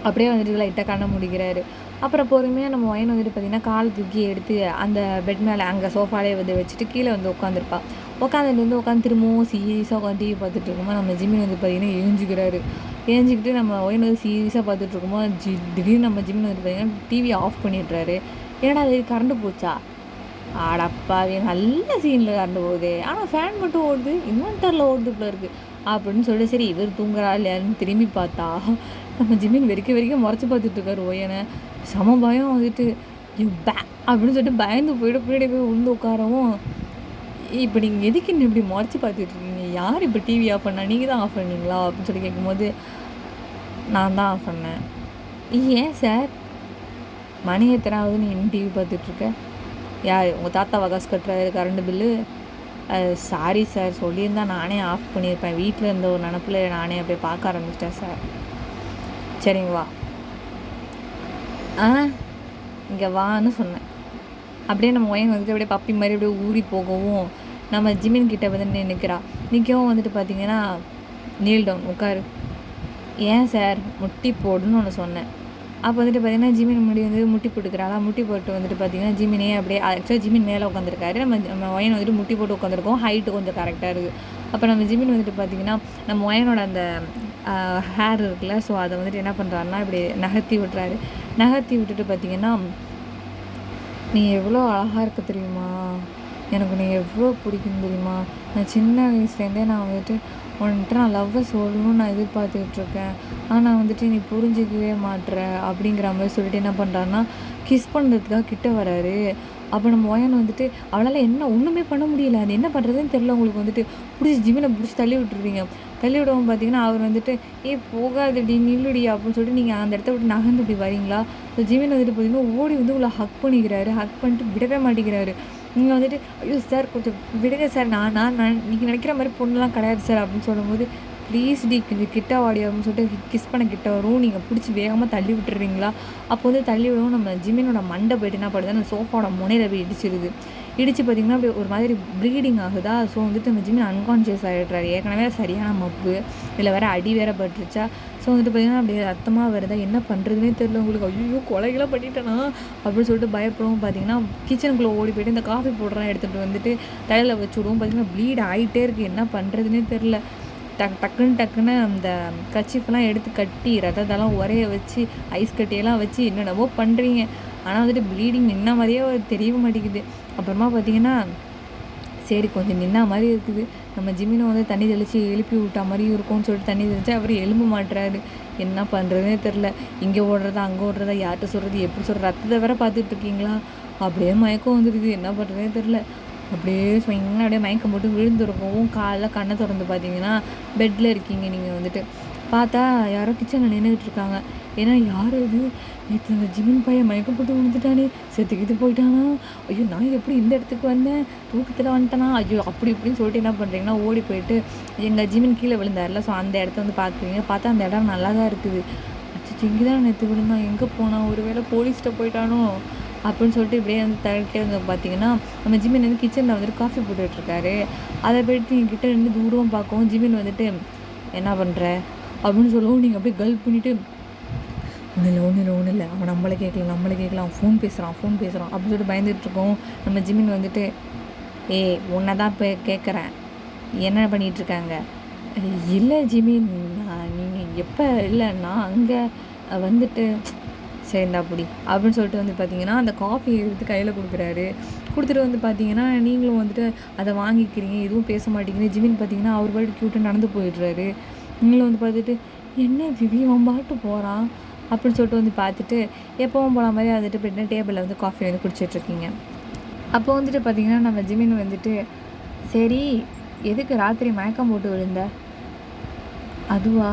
அப்படியே வந்துட்டு லைட்டாக கண்ணை முடிக்கிறாரு. அப்புறம் பொறுமையாக நம்ம ஒயன் வந்துட்டு பார்த்திங்கன்னா காலை தூக்கி எடுத்து அந்த பெட் மேலே அங்கே சோஃபாலே வந்து வச்சுட்டு கீழே வந்து உட்காந்துட்டு உட்காந்து திரும்பவும் சீரியஸாக உட்காந்து டிவி பார்த்துட்டு இருக்கும்போது நம்ம ஜிமின் வந்து பார்த்திங்கன்னா எழுஞ்சிக்கிறாரு. ஏஞ்சிக்கிட்டு நம்ம ஒயன் வந்து சீரியஸாக பார்த்துட்டு இருக்கும்போது திடீர்னு நம்ம ஜிமின் வந்து பார்த்திங்கன்னா டிவியை ஆஃப் பண்ணிடுறாரு. ஏன்னா அது கரண்டு போச்சா, ஆடப்பாவே நல்ல சீனில் கரண்டு போகுது, ஆனால் ஃபேன் மட்டும் ஓடுது, இன்வெர்ட்டரில் ஓடுது போல இருக்குது அப்படின்னு சொல்லிட்டு சரி இவர் தூங்குறா இல்லையான்னு திரும்பி பார்த்தா நம்ம ஜிமின் வெறிக்க முறைச்சி பார்த்துட்ருக்காரு ஒயனை. சம பயம் வந்துட்டு அப்படின்னு சொல்லிட்டு பயந்து போயிட்டு பின்னாடி போய் உளுந்து உட்காரவும், இப்போ நீங்கள் எதுக்கு இப்படி முறைச்சி பார்த்துட்ருக்கீங்க, யார் இப்போ டிவி ஆஃப் பண்ணா? நீங்கள் தான் ஆஃப் பண்ணீங்களா அப்படின்னு சொல்லி கேட்கும்போது, நான் தான் ஆஃப் பண்ணேன். ஏன் சார் மணி எத்தனை ஆகுது நீ இன்னும் டிவி பார்த்துட்ருக்க? யார் உங்கள் தாத்தாவா காசு கட்டுறாரு கரண்ட் பில்லு? சாரி சார், சொல்லியிருந்தா நானே ஆஃப் பண்ணியிருப்பேன். வீட்டில் இருந்த ஒரு நினப்பில் நானே அப்படியே பார்க்க ஆரம்பிச்சிட்டேன் சார். சரிங்க வா. இங்கே வான்னு சொன்னேன். அப்படியே நம்ம ஒயன் வந்துட்டு அப்படியே பப்பி மாதிரி அப்படியே ஊறி போகவும் நம்ம ஜிமின் கிட்ட வந்து நிற்கிறா. நிற்கவும் வந்துட்டு பார்த்தீங்கன்னா, நீல் டவுன் உட்காரு. ஏன் சார் முட்டி போடுன்னு ஒன்று சொன்னேன். அப்போ வந்துட்டு பார்த்தீங்கன்னா ஜிமின் முன்னாடி வந்து முட்டி போட்டுக்கிறாளா. முட்டி போட்டு வந்துட்டு பார்த்தீங்கன்னா ஜிமினே அப்படியே ஆக்சுவலாக ஜிமின் மேலே உட்காந்துருக்காரு. நம்ம ஒயன் வந்துட்டு முட்டி போட்டு உட்காந்துருக்கோம். ஹைட்டு கொஞ்சம் கரெக்டாக இருக்குது. அப்போ நம்ம ஜிமின் வந்துட்டு பார்த்தீங்கன்னா நம்ம ஒயனோட அந்த ஹேர் இருக்குல்ல, ஸோ அதை வந்துட்டு என்ன பண்ணுறாருன்னா இப்படி நகர்த்தி விட்டுறாரு. நகர்த்தி விட்டுட்டு பார்த்தீங்கன்னா, நீ எவ்வளோ அழகாக இருக்க தெரியுமா, எனக்கு நீ எவ்வளோ பிடிக்கும் தெரியுமா, நான் சின்ன வயசுலேருந்தே நான் வந்துட்டு உன்கிட்ட நான் லவ்வை சொல்லணும்னு நான் எதிர்பார்த்துட்ருக்கேன், ஆனால் வந்துட்டு நீ புரிஞ்சிக்கவே மாட்டுற அப்படிங்கிற மாதிரி சொல்லிட்டு என்ன பண்ணுறாருன்னா கிஸ் பண்ணுறதுக்காக கிட்ட வராரு. அப்போ நம்ம ஒயன் வந்துட்டு அவளால் என்ன ஒன்றுமே பண்ண முடியல. அது என்ன பண்ணுறதுன்னு தெரில. உங்களுக்கு வந்துட்டு பிடிச்சி ஜிமினை பிடிச்சி தள்ளி விட்டுருவீங்க. தள்ளி விடவும் பார்த்தீங்கன்னா அவர் வந்துட்டு போகாதடி நில்லுடி அப்படின்னு சொல்லிட்டு நீங்கள் அந்த இடத்த விட்டு நகர்ந்து இப்படி வரீங்களா. ஸோ ஜிமின் வந்துட்டு பார்த்தீங்கன்னா ஓடி வந்து உங்களை ஹக் பண்ணிக்கிறாரு. ஹக் பண்ணிட்டு விடவே மாட்டேங்கிறாரு. நீங்கள் வந்துட்டு ஐயோ சார் கொஞ்சம் விடுங்க சார், நான் நீங்கள் நினைக்கிற மாதிரி பொண்ணுலாம் கிடையாது சார் அப்படின்னு சொல்லும்போது, ப்ளீஸ் டி கொஞ்சம் கிட்ட வாடி அப்படின்னு சொல்லிட்டு கிஸ் பண்ண கிட்ட வரும். நீங்கள் பிடிச்சி வேகமாக தள்ளி விட்டுறீங்களா. அப்போ வந்து தள்ளி விடவும் நம்ம ஜிமினோட மண்டை போய்ட்டு என்ன பண்ணுது, அந்த சோஃபாவோட முனையில் போய் இடிச்சிருது. இடித்து பார்த்திங்கன்னா அப்படி ஒரு மாதிரி ப்ளீடிங் ஆகுதா. ஸோ வந்துட்டு நம்ம ஜிமின் அன்கான்ஷியஸ் ஆகிடுறாரு. ஏற்கனவே சரியான மப்பு, இதில் வேறு அடி வேற பட்டுருச்சா. ஸோ வந்துட்டு பார்த்திங்கன்னா அப்படியே ரத்தமாக வருதா. என்ன பண்ணுறதுனே தெரியல உங்களுக்கு. ஐயோ கொலைகளாக பண்ணிட்டேனா அப்படின்னு சொல்லிட்டு பயப்படவும் பார்த்தீங்கன்னா கிச்சனுக்குள்ளே ஓடி போய்ட்டு இந்த காஃபி பவுடர்லாம் எடுத்துகிட்டு வந்துட்டு தலையில் வச்சு விடுவோம். பார்த்திங்கன்னா ப்ளீட் ஆகிட்டே இருக்குது. என்ன பண்ணுறதுனே தெரில. டக்குன்னு அந்த கர்ச்சீஃப்லாம் எடுத்து கட்டி ரத்தத்தெல்லாம் உரைய வச்சு ஐஸ் கட்டியெல்லாம் வச்சு என்னென்னவோ பண்ணுறீங்க. ஆனால் வந்துட்டு ப்ளீடிங் நின்ன மாதிரியே தெரிய மாட்டேங்குது. அப்புறமா பார்த்தீங்கன்னா சரி கொஞ்சம் நின்னா மாதிரி இருக்குது. நம்ம ஜிமினை வந்து தண்ணி தெளித்து எழுப்பி விட்டா மாதிரியும் இருக்கும்னு சொல்லிட்டு தண்ணி தெளித்து அவர் எழும்ப மாட்டுறாரு. என்ன பண்ணுறதுனே தெரில. இங்கே ஓடுறதா அங்கே ஓடுறதா யார்கிட்ட சொல்கிறது எப்படி சொல்கிறது. ரத்தத்தை வேற பார்த்துட்ருக்கீங்களா. அப்படியே மயக்கம் வந்துடுது. என்ன பண்ணுறதுனே தெரில. அப்படியே ஸ்விங்காக அப்படியே மயக்கம் போட்டு விழுந்துருக்கவும் காலைல கண்ணை திறந்து பார்த்தீங்கன்னா பெட்டில் இருக்கீங்க. நீங்கள் வந்துட்டு பார்த்தா யாரோ கிச்சனில் நின்றுக்கிட்டு இருக்காங்க. ஏன்னா யார் இது, நேற்று அந்த ஜிமின் பையன் மயக்கம் போட்டு விழுந்துட்டானே, செத்துக்கிட்டு போயிட்டானா, ஐயோ நான் எப்படி இந்த இடத்துக்கு வந்தேன், தூக்கத்தில் வந்துட்டேனா, ஐயோ அப்படி இப்படின்னு சொல்லிட்டு என்ன பண்ணுறீங்கன்னா ஓடி போயிட்டு எங்கள் ஜிமின் கீழே விழுந்தார்ல, ஸோ அந்த இடத்த வந்து பார்க்குறீங்க. பார்த்தா அந்த இடம் நல்லா தான் இருக்குது. அச்சோ இங்கே தான் நேற்று விழுந்தான், எங்கே போனான், ஒரு வேளை போலீஸ்கிட்ட போயிட்டானோ அப்படின்னு சொல்லிட்டு இப்படியே வந்து தடுக்கே வந்து பார்த்தீங்கன்னா நம்ம ஜிமின் வந்து கிச்சனில் வந்துட்டு காஃபி போட்டுட்ருக்காரு. அதை போய்ட்டு நீங்கள் கிட்டே நின்று தூரம் பார்க்கவும் ஜிமின் வந்துட்டு என்ன பண்ணுற அப்படின்னு சொல்லவும் நீங்கள் அப்படியே கல் பண்ணிவிட்டு ஒன்றும் இல்லை அவன் நம்மளை கேட்கலாம் அவன் ஃபோன் பேசுகிறான் அப்படின்னு சொல்லிட்டு பயந்துட்டுருக்கோம். நம்ம ஜிமின் வந்துட்டு உன்னை தான் இப்போ கேட்குறேன், என்ன பண்ணிகிட்ருக்காங்க. இல்லை ஜிமின், நீங்கள் எப்போ இல்லை நான் அங்கே வந்துட்டு சரிந்தா அப்படி அப்படின்னு சொல்லிட்டு வந்து பார்த்தீங்கன்னா அந்த காஃபி எடுத்து கையில் கொடுத்துட்டு வந்து பார்த்தீங்கன்னா நீங்களும் வந்துட்டு அதை வாங்கிக்கிறீங்க, எதுவும் பேச மாட்டேங்கிறீங்க. ஜிமின் பார்த்தீங்கன்னா அவர் பாட்டு க்யூட்டாக நடந்து போயிடுறாரு. நீங்களும் வந்து பார்த்துட்டு என்ன விவி அவன் பாட்டு போகிறான் அப்படின்னு சொல்லிட்டு வந்து பார்த்துட்டு எப்போவும் போன மாதிரி வந்துட்டு போய்ட்டு டேபிளில் வந்து காஃபி வந்து குடிச்சிட்ருக்கீங்க. அப்போ வந்துட்டு பார்த்தீங்கன்னா நம்ம ஜிமின் வந்துட்டு சரி எதுக்கு ராத்திரி மயக்கம் போட்டு விழுந்த, அதுவா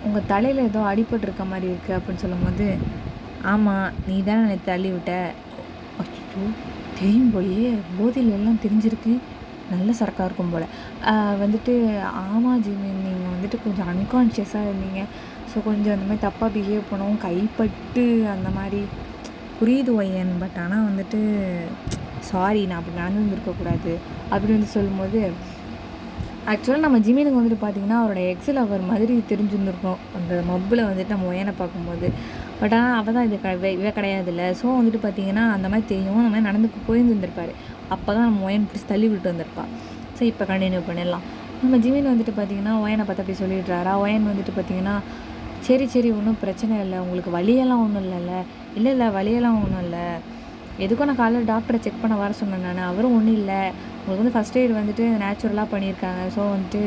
உங்கள் தலையில் ஏதோ அடிபட்டுருக்க மாதிரி இருக்குது அப்படின்னு சொல்லும்போது ஆமாம் நீ தானே என்னை தள்ளி விட்ட. அச்சோ தெரியும் போலையே, போதையில் எல்லாம் தெரிஞ்சிருக்கு, நல்ல சரக்காக இருக்கும் போல். வந்துட்டு ஆமாம் ஜிமின் நீங்கள் வந்துட்டு கொஞ்சம் அன்கான்ஷியஸாக இருந்தீங்க, ஸோ கொஞ்சம் அந்த மாதிரி தப்பாக பிஹேவ் பண்ணவும் கைப்பட்டு அந்த மாதிரி புரியுது ஒய்யன், பட் ஆனால் வந்துட்டு சாரி நான் அப்படி நடந்துருக்கக்கூடாது அப்படி வந்து சொல்லும்போது ஆக்சுவலாக நம்ம ஜிமினுக்கு வந்துட்டு பார்த்திங்கன்னா அவரோட எக்ஸில் அவர் மாதிரி தெரிஞ்சுருந்துருக்கோம் அந்த மப்பில் வந்துட்டு நம்ம ஒயனை பார்க்கும்போது. பட் ஆனால் அவள் தான் இவ கிடையாது இல்லை. ஸோ வந்துட்டு பார்த்திங்கன்னா அந்த மாதிரி தெரியும், அந்த மாதிரி நடந்து போயிருந்துருப்பார். அப்போ தான் நம்ம ஒயன் பிடிச்சி தள்ளி விட்டு வந்திருப்பா. ஸோ இப்போ கண்டினியூ பண்ணிடலாம். நம்ம ஜிமின் வந்துட்டு பார்த்திங்கன்னா ஒயனை பார்த்து அப்படி சொல்லிடுறாரா. ஒயன் வந்துட்டு பார்த்திங்கன்னா சரி ஒன்றும் பிரச்சனை இல்லை, உங்களுக்கு வலியெல்லாம் ஒன்றும் இல்லை வலியெல்லாம் ஒன்றும் இல்லை, எதுக்கும் நான் காலையில் டாக்டரை செக் பண்ண வர சொன்னேன் நான், அவரும் ஒன்றும் இல்லை, உங்களுக்கு வந்து ஃபஸ்ட் எய்ட் வந்துட்டு நேச்சுரலாக பண்ணியிருக்காங்க, ஸோ வந்துட்டு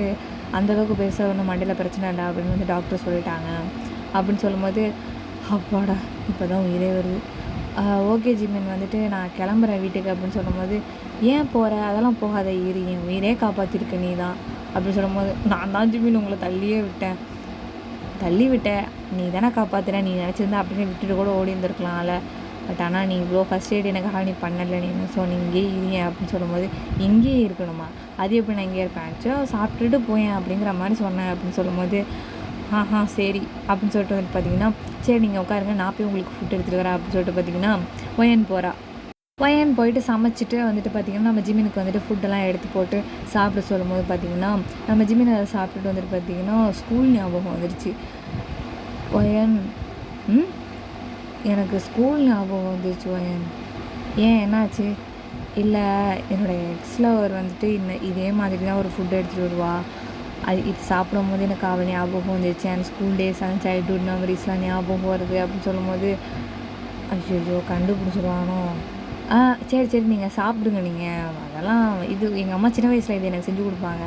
அந்தளவுக்கு பேச ஒன்றும் மண்டையில் பிரச்சனை இல்லை அப்படின்னு வந்து டாக்டர் சொல்லிட்டாங்க அப்படின்னு சொல்லும்போது அப்பாடா இப்போ தான் உயிரே வருது. ஓகே ஜிமின் வந்துட்டு நான் கிளம்புறேன் வீட்டுக்கு அப்படின்னு சொல்லும்போது ஏன் போகிற, அதெல்லாம் போகாத, என் உயிரே காப்பாற்றிருக்க நீ தான் அப்படின்னு சொல்லும்போது, நான் தான் ஜிமின் உங்கள தள்ளியே விட்டேன். தள்ளி விட்டேன். நீ தானே காப்பாத்துன. நீ நினச்சிருந்தா அப்படியே விட்டுட்டு கூட ஓடி இருந்திருக்கலாம்ல. பட் ஆனால் நீ இவ்வளோ ஃபர்ஸ்ட் எய்ட் எனக்காக நீ பண்ணல நீ. ஸோ நீ இங்கேயே இருங்க அப்படின்னு சொல்லும்போது, இங்கேயே இருக்கணுமா? அது எப்படி நான் இங்கே இருப்பேன்? ஆக்சுவலாக சாப்பிட்டுட்டு போயேன் அப்படிங்கிற மாதிரி சொன்னேன் அப்படின்னு சொல்லும்போது, சரி அப்படின்னு சொல்லிட்டு வந்துட்டு பார்த்தீங்கன்னா, சரி நீங்கள் உட்காருங்க, நான் போய் உங்களுக்கு ஃபுட் எடுத்துகிட்டு வரேன் அப்படின்னு சொல்லிட்டு பார்த்தீங்கன்னா, ஒயன் போகிறா. ஒயன் போயிட்டு சமைச்சிட்டு வந்துட்டு பார்த்திங்கன்னா, நம்ம ஜிமினுக்கு வந்துட்டு ஃபுட்டெல்லாம் எடுத்து போட்டு சாப்பிட சொல்லும்போது பார்த்திங்கன்னா, நம்ம ஜிமின் அதை சாப்பிட்டுட்டு வந்துட்டு பார்த்திங்கன்னா, ஸ்கூல் ஞாபகம் வந்துடுச்சு. ஒயன் எனக்கு ஸ்கூல் ஞாபகம் வந்துருச்சு ஒயன். ஏன் என்னாச்சு? இல்லை, என்னோடய எக்ஸ் லவர் வந்துட்டு இதே மாதிரி தான் ஒரு ஃபுட் எடுத்துகிட்டு வருவா. இது சாப்பிடும்போது எனக்கு அவள் ஞாபகம் வந்துருச்சு. And school days and childhood மெமரிஸ்லாம் ஞாபகம் வருது அப்படின்னு சொல்லும்போது, ஐயோ கண்டுபிடிச்சிருவானோ. சரி நீங்கள் சாப்பிடுங்க நீங்கள். அதெல்லாம் இது எங்கள் அம்மா சின்ன வயசில் இது எனக்கு செஞ்சு கொடுப்பாங்க.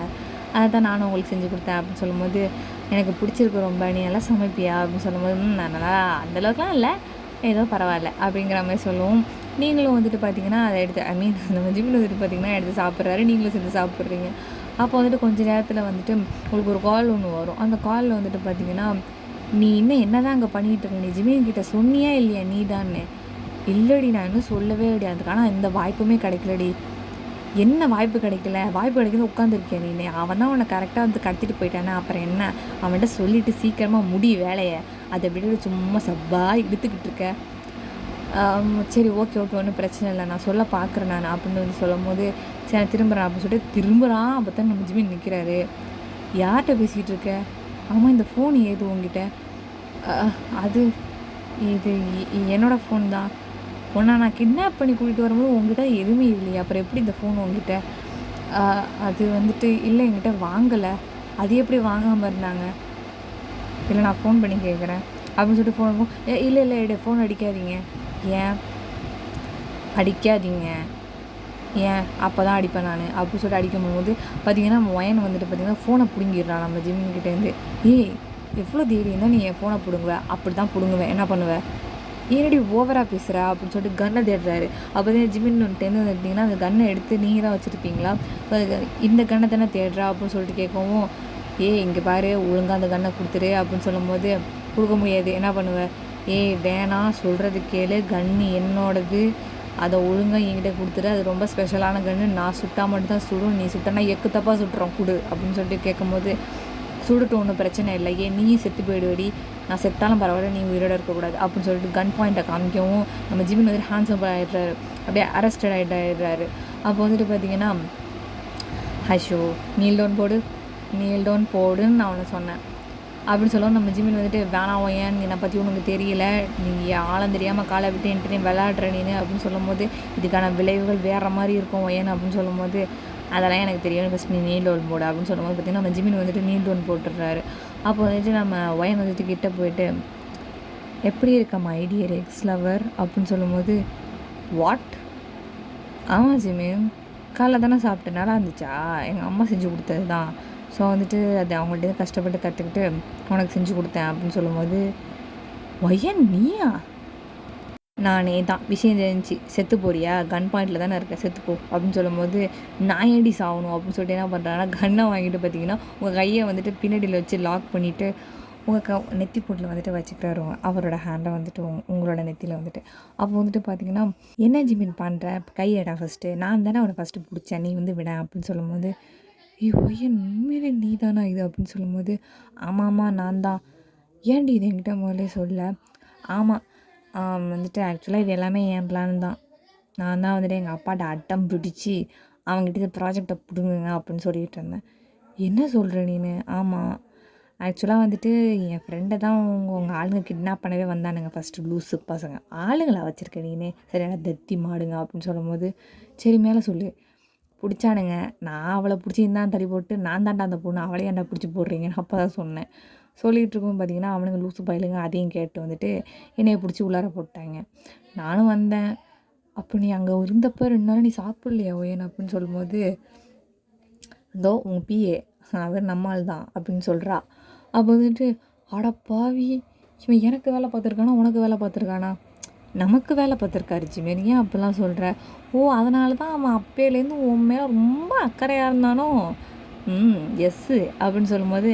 அதை தான் நானும் உங்களுக்கு செஞ்சு கொடுத்தேன் அப்படின்னு சொல்லும்போது, எனக்கு பிடிச்சிருக்கு ரொம்ப. நீ நல்லா சமைப்பியா அப்படின்னு சொல்லும்போது, நான் நல்லா அந்தளவுக்குலாம் இல்லை, ஏதோ பரவாயில்ல அப்படிங்கிற மாதிரி சொல்லுவோம். நீங்களும் வந்துட்டு பார்த்தீங்கன்னா அதை எடுத்து நம்ம ஜிம்மில் வந்துட்டு பார்த்தீங்கன்னா எடுத்து சாப்பிட்றாரு, நீங்களும் சேர்ந்து சாப்பிட்றீங்க. அப்போ வந்துட்டு கொஞ்சம் நேரத்தில் வந்துட்டு உங்களுக்கு ஒரு கால் ஒன்று வரும். அந்த காலில் வந்துட்டு பார்த்தீங்கன்னா, நீ இன்னும் என்ன தான் அங்கே பண்ணிகிட்டு இருக்க, நீ ஜிமின் கிட்ட சொன்னியா இல்லையா நீ தான்னு? இல்லடி நான் இன்னும் சொல்லவே இல்லடி, அதுக்கான எந்த வாய்ப்புமே கிடைக்கலடி. என்ன வாய்ப்பு கிடைக்கல? வாய்ப்பு கிடைக்குது உட்காந்துருக்கேன் நீ. அவன் தான் உன்னை கரெக்டாக வந்து கடத்திட்டு போயிட்டானே, அப்புறம் என்ன? அவன்கிட்ட சொல்லிவிட்டு சீக்கிரமாக முடி வேலையை. அதை விட சும்மா சப்பா இழுத்துக்கிட்டு இருக்க. சரி ஓகே ஒன்றும் பிரச்சனை இல்லை, நான் சொல்ல பார்க்குறேன் நான் அப்படின்னு வந்து சொல்லும் போது, சரி திரும்புகிறான் அப்படின்னு சொல்லிட்டு திரும்புகிறான். அப்போ தான் நம்ம ஜிமின் நிற்கிறாரு. யார்கிட்ட பேசிக்கிட்டு இருக்க? ஆமாம் இந்த ஃபோன் ஏது உங்ககிட்ட? அது இது என்னோடய ஃபோன் தான். உன்னை நான் கிட்னாப் பண்ணி கூட்டிகிட்டு வரும்போது உங்ககிட்ட எதுவுமே இல்லையா, அப்புறம் எப்படி இந்த ஃபோன் உங்ககிட்ட? அது வந்துட்டு இல்லை என்கிட்ட வாங்கலை. அது எப்படி வாங்காமல் இருந்தாங்க? இல்லை நான் ஃபோன் பண்ணி கேட்குறேன் அப்படின்னு சொல்லிட்டு ஃபோன் இல்லை ஃபோன் அடிக்காதீங்க. ஏன் அடிக்காதீங்க? ஏன் அப்போ தான் அடிப்பேன் நான் அப்படின்னு சொல்லிட்டு அடிக்கும்போது பார்த்தீங்கன்னா, ஒயன் வந்துட்டு பார்த்தீங்கன்னா ஃபோனை பிடுங்கிடுறான் நம்ம ஜிம்மிக்கிட்டேருந்து. எவ்வளோ தைரியம் தான் நீ என் ஃபோனை பிடுங்குவ? அப்படி தான் பிடுங்குவேன். என்ன பண்ணுவேன்? ஏனடி ஓவராக பேசுகிற அப்படின்னு சொல்லிட்டு கன்னை தேடுறாரு. அப்போ தான் ஜிமின் வந்துட்டேருந்து வந்துட்டிங்கன்னா, அந்த கன்னை எடுத்து நீங்கள் தான் வச்சுருப்பீங்களா? இந்த கன்னை தானே தேடுறா அப்படின்னு சொல்லிட்டு கேட்கவும், இங்கே பாரு ஒழுங்காக அந்த கன்னை கொடுத்துரு அப்படின்னு சொல்லும்போது, கொடுக்க முடியாது. என்ன பண்ணுவேன்? வேணாம் சொல்கிறது கேளு, கன்று என்னோடது, அதை ஒழுங்காக என்கிட்ட கொடுத்துரு, அது ரொம்ப ஸ்பெஷலான கன்று, நான் சுட்டால் மட்டும்தான் சுடும், நீ சுட்டனா எக்கு தப்பாக சுட்டுறோம் கொடு அப்படின்னு சொல்லிட்டு கேட்கும்போது, சுடட்டும் ஒன்றும் பிரச்சனை இல்லை, நீயும் செத்து போயிடுவடி, நான் செத்தாலும் பரவாயில்ல, நீ உயிரோட இருக்கக்கூடாது அப்படின்னு சொல்லிட்டு கன் பாயிண்ட்டை காமிக்கவும் நம்ம ஜிமின் வந்துட்டு ஹேண்ட்ஸப் ஆகிடுறாரு, அப்படியே அரெஸ்டட் ஆகிடுறாரு. அப்போ வந்துட்டு பார்த்தீங்கன்னா, ஹஷோ நீல் டவுன் போடுன்னு நான் அவனை சொன்னேன் அப்படின்னு சொல்லுவோம். நம்ம ஜிமின் வந்துட்டு வேணாம் ஏன் என்னை பற்றி உனக்கு தெரியல, நீ ஆழம் தெரியாமல் காலை விட்டு என்கிட்ட விளையாடுற நீனு அப்படின்னு சொல்லும்போது, இதுக்கான விளைவுகள் வேறு மாதிரி இருக்கும் ஒயன் அப்படின்னு சொல்லும்போது, அதெல்லாம் எனக்கு தெரியும், ஃபஸ்ட் நீ நீல் டவுன் போடு அப்படின்னு சொல்லும்போது பார்த்திங்கன்னா, நம்ம ஜிமின் வந்துட்டு நீல் டவுன் போட்டுடுறாரு. அப்போ வந்துட்டு நம்ம ஒயன் வந்துட்டு கிட்டே போயிட்டு, எப்படி இருக்க மை டியர் எக்ஸ் லவர் அப்படின்னு சொல்லும்போது, வாட்? ஆமாம் ஜிமின், காலைல தானே சாப்பிட்டேன், நல்லா இருந்துச்சா? எங்கள் அம்மா செஞ்சு கொடுத்தது தான், ஸோ வந்துட்டு அது அவங்கள்ட்ட கஷ்டப்பட்டு கற்றுக்கிட்டு உனக்கு செஞ்சு கொடுத்தேன் அப்படின்னு சொல்லும்போது, ஒயன் நீயா? நானே தான். விஷயம் தெரிஞ்சு செத்து போறியா? கன் பாயிண்டில் தானே இருக்கேன், செத்துப்போ அப்படின்னு சொல்லும்போது, நான் ஏடி சாகணும் அப்படின்னு சொல்லிட்டு என்ன பண்ணுறாங்கன்னா, கன்னை வாங்கிட்டு பார்த்தீங்கன்னா உங்கள் கையை வந்துட்டு பின்னாடியில் வச்சு லாக் பண்ணிவிட்டு உங்கள் நெத்தி போட்டில் வந்துட்டு வச்சுக்கிறாரு அவரோட ஹேண்டை வந்துட்டு உங்களோட நெத்தியில் வந்துட்டு. அப்போ வந்துட்டு பார்த்தீங்கன்னா, என்ன ஜிமின் பண்ணுற? கையடா ஃபஸ்ட்டு, நான் தானே அவனை ஃபஸ்ட்டு பிடிச்சேன், நீ வந்து விட அப்படின்னு சொல்லும்போது, ஒயன் உண்மையிலே நீ தானா இது அப்படின்னு சொல்லும்போது, ஆமாம்மா நான் தான். ஏன்டி இது என்கிட்ட முதல்ல சொல்ல? ஆமாம் வந்துட்டு ஆக்சுவலாக இது எல்லாமே என் பிளான் தான். நான் தான் வந்துட்டு எங்கள் அப்பாட்ட அட்டம் பிடிச்சி அவங்ககிட்ட இது ப்ராஜெக்டை பிடுங்குங்க அப்படின்னு சொல்லிகிட்டு இருந்தேன். என்ன சொல்கிற நீனு? ஆமாம் ஆக்சுவலாக வந்துட்டு என் ஃப்ரெண்டை தான் உங்கள் ஆளுங்க கிட்னாப் பண்ணவே வந்தானுங்க ஃபஸ்ட்டு, லூஸு பசங்க. ஆளுங்களை வச்சுருக்க நீனே சரியான தத்தி மாடுங்க அப்படின்னு சொல்லும்போது, சரி மேலே சொல்லு. பிடிச்சானுங்க, நான் அவளை பிடிச்சிருந்தான் தள்ளி போட்டு, நான் தாண்டா அந்த பொண்ணு, அவளே ஏன்டா பிடிச்சி போடுறீங்கன்னு அப்போ தான் சொன்னேன். சொல்லிகிட்டு இருக்கும் பார்த்தீங்கன்னா, அவனுங்க லூசு பயலுங்க அதையும் கேட்டு வந்துட்டு என்னையை பிடிச்சி உள்ளார போட்டாங்க. நானும் வந்தேன். அப்போ நீ அங்கே இருந்தப்போ 2 நாள் நீ சாப்பிட்லையா ஒயன் அப்படின்னு சொல்லும்போது, இதோ உங்கள் பிஏ அவர் நம்மால் தான் அப்படின்னு சொல்கிறா. அப்போ வந்துட்டு, அடப்பாவி இவன் எனக்கு வேலை பார்த்துருக்கானா உனக்கு வேலை பார்த்துருக்கானா? நமக்கு வேலை பார்த்துருக்காரு ஜிமின், ஏன் அப்படிலாம் சொல்கிற? அதனால தான் அவன் அப்பேலேருந்து உன் மேலே ரொம்ப அக்கறையாக இருந்தானோ? எஸ்ஸு அப்படின்னு சொல்லும்போது,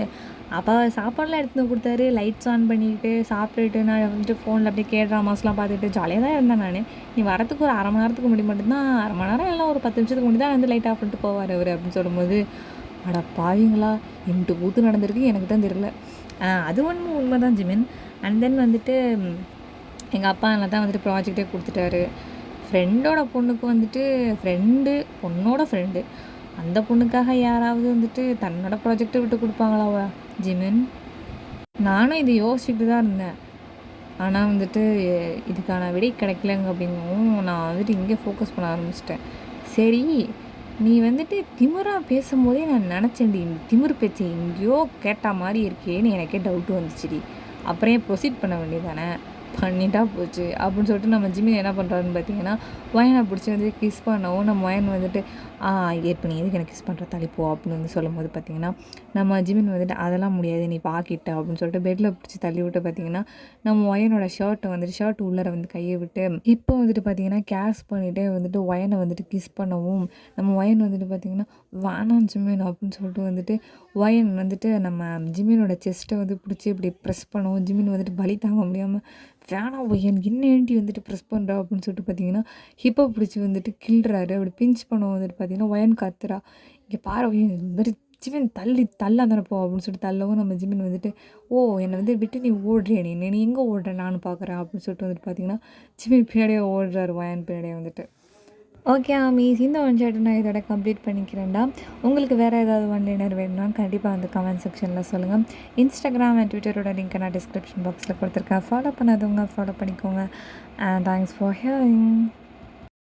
அப்போ சாப்பாடுலாம் எடுத்துட்டு வந்து குடுத்தாரு. லைட்ஸ் ஆன் பண்ணிக்கிட்டு, சாப்பிட்டுட்டு நான் வந்துட்டு ஃபோனில் அப்படியே ட்ராமாஸ்லாம் பார்த்துட்டு ஜாலியா தான் இருந்தேன் நானு. நீ வரத்துக்கு ஒரு 1/2 மணி நேரத்துக்கு முன்னாடி மட்டும் தான் 1/2 மணி நேரம் இல்ல ஒரு 10 நிமிஷத்துக்கு முன்னாடி தான் வந்து லைட் ஆஃப் பண்ணிட்டு போவாரு அவரு அப்படின்னு சொல்லும்போது, அட பாவிங்களா! எம்புட்டு கூத்து நடந்திருக்கு எனக்கு தான் தெரியல. அது ஒண்ணும் உண்மைதான் ஜிமின். அண்ட் தென் வந்துட்டு எங்க அப்பா என்ன தான் வந்துட்டு ப்ராஜெக்ட்டே குடுத்துட்டாரு. ஃப்ரெண்டோட பொண்ணுக்கு வந்துட்டு பொண்ணோட ஃப்ரெண்டு. அந்த பொண்ணுக்காக யாராவது வந்துட்டு தன்னோட ப்ராஜெக்ட்ட விட்டு குடுப்பாங்களா ஜிமின்? நானும் இத யோசிச்சுட்டு தான் இருந்தேன். ஆனா வந்துட்டு இதுக்கான விடை கிடைக்கலங்க அப்படிங்கவும், நான் வந்துட்டு இங்கே ஃபோக்கஸ் பண்ண ஆரம்பிச்சுட்டேன். சரி, நீ வந்துட்டு திமிரா பேசும்போதே நான் நெனச்சேன்டி, இந்த திமிரு பேச்ச எங்கேயோ கேட்டா மாரி இருக்கேன்னு எனக்கே டவுட் வந்துச்சுடி. அப்புறம் ஏன் ப்ரொசீட் பண்ண வேண்டியதானே? பண்ணிட்டா போச்சு அப்படின்னு சொல்லிட்டு நம்ம ஜிமின் என்ன பண்ணுறாருன்னு பார்த்தீங்கன்னா, ஒயனை பிடிச்சி வந்து கிஸ் பண்ணவும், நம்ம ஒயன் வந்துட்டு இப்போ நீ எதுக்கு எனக்கு கிஸ் பண்ணுற தள்ளி அப்படின்னு வந்து சொல்லும்போது பார்த்தீங்கன்னா, நம்ம ஜிமின் வந்துட்டு அதெல்லாம் முடியாது நீ பாக்கிட்ட அப்படின்னு சொல்லிட்டு பெட்டில் பிடிச்சி தள்ளி விட்டு பார்த்தீங்கன்னா, நம்ம ஒயனோட ஷர்ட் உள்ளார வந்து கையை விட்டு இப்போ வந்துட்டு பார்த்தீங்கன்னா கேஸ் பண்ணிகிட்டே வந்துட்டு ஒயனை வந்துட்டு கிஸ் பண்ணவும், நம்ம ஒயன் வந்துட்டு பார்த்தீங்கன்னா வேணாம் ஜிமின் அப்படின்னு சொல்லிட்டு வந்துட்டு ஒயன் வந்துட்டு நம்ம ஜிமினோட செஸ்ட்டை வந்து பிடிச்சி இப்படி ப்ரெஸ் பண்ணவும், ஜிமின் வந்துட்டு வலி தாங்க முடியாமல் வேணாம் ஒயன் என்ன ஏன்டி வந்துட்டு ப்ரெஸ் பண்ணுறா அப்படின்னு சொல்லிட்டு பார்த்தீங்கன்னா ஹிப்பை பிடிச்சி வந்துட்டு கிள்றாரு. அப்படி பிஞ்ச் பண்ண வந்துட்டு பார்த்தீங்கன்னா ஒயன் கத்துறா, இங்கே பாரு ஒயன் இந்த மாதிரி ஜிமின் தள்ளாதானே போ அப்படின்னு சொல்லிட்டு தள்ளவும், நம்ம ஜிமின் வந்துட்டு என்னை வந்து விட்டு நீ ஓடுறியா நீ எங்கே ஓடுற நானும் பார்க்குறேன் அப்படின்னு சொல்லிட்டு வந்துட்டு பார்த்தீங்கன்னா ஜிமின் பின்னாடியே ஓடுறாரு ஒயன் பின்னாடியே வந்துட்டு. ஓகே ஆமீஸ், இந்த ஒன் ஷாட்டை நான் இதோட கம்ப்ளீட் பண்ணிக்கிறேன்டா. உங்களுக்கு வேறு ஏதாவது ஒன் லைனர் வேணும்னா கண்டிப்பாக வந்து கமெண்ட் செக்ஷனில் சொல்லுங்கள். இன்ஸ்டாகிராம் அண்ட் ட்விட்டரோட லிங்க்கை நான் டிஸ்கிரிப்ஷன் பாக்ஸில் கொடுத்துருக்கேன். ஃபாலோ பண்ணாதவங்க ஃபாலோ பண்ணிக்கோங்க. And thanks for hearing.